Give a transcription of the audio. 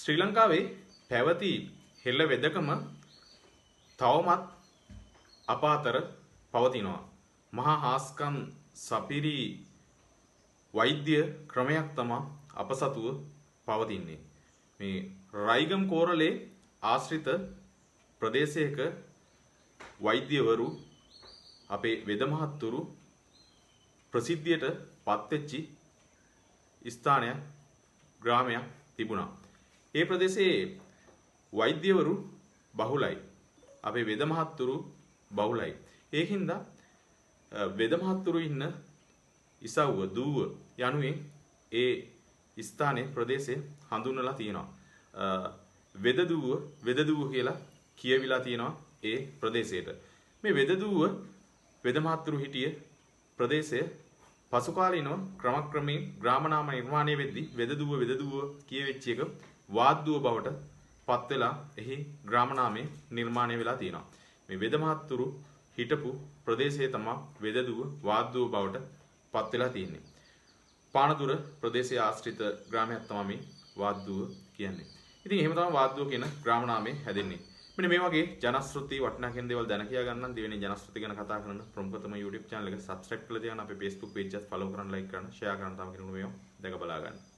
ශ්‍රී ලංකාවේ පැවති හෙළ වෙදකම තවමත් අප අතර පවතිනවා. මහා හාස්කම් සපිරි වෛද්‍ය ක්‍රමයක් තමයි අප සතුව පවතින්නේ. මේ රයිගම් කෝරළේ ආශ්‍රිත ප්‍රදේශයක වෛද්‍යවරු අපේ වෙද මහත්තුරු ප්‍රසිද්ධියට පත්වෙච්චි ස්ථානයක් ග්‍රාමයක් තිබුණා. ඒ ප්‍රදේශයේ වෛද්‍යවරු බහුලයි. අපේ වෙද මහත්තුරු බහුලයි. ඒකින්ද වෙද මහත්තුරු ඉන්න ඉසව්ව දූව යනුවෙන් ඒ ස්ථානයේ ප්‍රදේශය හඳුන්වලා තියෙනවා. වෙද දුව කියලා කියවිලා තියෙනවා ඒ ප්‍රදේශයට. මේ වෙද දුව වෙද මහත්තුරු හිටිය ප්‍රදේශය පසු කාලීනව ක්‍රමක්‍රමයෙන් ග්‍රාම නාම නිර්මාණය වෙද්දී වෙද දුව කියවෙච්ච එක වාද්දුව බවට පත් වෙලා එහි ග්‍රාම නාමය නිර්මාණය වෙලා තියෙනවා. මේ වෙද මහත්තුරු හිටපු ප්‍රදේශයේ තමයි වෙද දුව වාද්දුව බවට පත් වෙලා තියෙන්නේ. පානදුර ප්‍රදේශයේ ආශ්‍රිත ග්‍රාමයක් තමයි මේ වාද්දුව කියන්නේ. ඉතින් එහෙම තමයි වාද්දුව කියන ග්‍රාම නාමය හැදෙන්නේ. මෙන්න මේ වගේ ජනශ්‍රුති වටිනා කියන දේවල් දැන කියා ගන්න දෙවෙනි ජනශ්‍රුති ගැන කතා කරන ප්‍රමුඛතම YouTube channel එක subscribe කරලා තියන්න අපේ Facebook page එකත් follow කරන්න like කරන්න share කරන්න තම කෙනෙකුට මේව දැක බලා ගන්න.